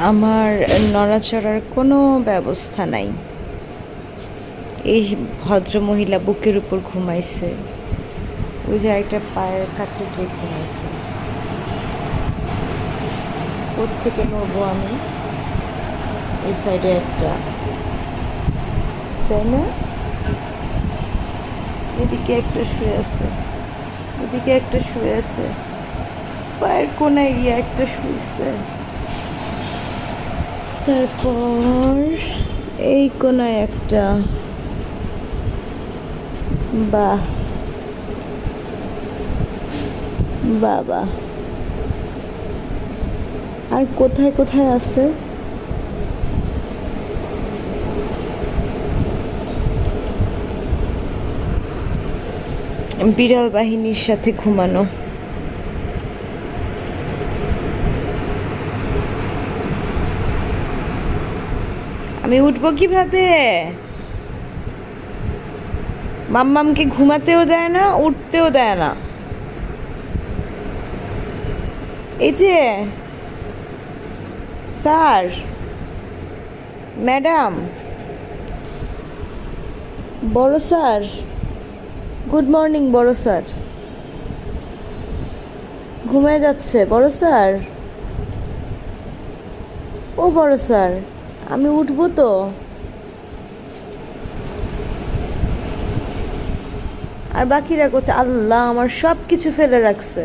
আমার নড়াচড়ার কোনো ব্যবস্থা নাই। এই ভদ্রমহিলা বুকের উপর ঘুমাইছে, ওই যে একটা পায়ের কাছে গিয়ে ঘুমাইছে। কোত্থেকে নড়বো আমি? এই সাইডে একটা, তাই না? এদিকে একটা শুয়ে আছে, এদিকে একটা শুয়ে আছে, পায়ের কোনায় গিয়ে একটা শুয়েছে, তারপর এই কোনায় একটা। বাহ বাবা, আর কোথায় কোথায় আছে? বিড়াল বাহিনীর সাথে ঘুমানো। আমি উঠবো কিভাবে? মাম্মামকে ঘুমাতেও দেয় না, উঠতেও দেয় না। এই যে স্যার, ম্যাডাম, বড় স্যার, গুড মর্নিং বড় স্যার। ঘুমায় যাচ্ছে বড় স্যার। ও বড় স্যার, আমি উঠবো তো? আর বাকিরা কোথায়? আল্লাহ, আমার সব কিছু ফেলে রাখছে।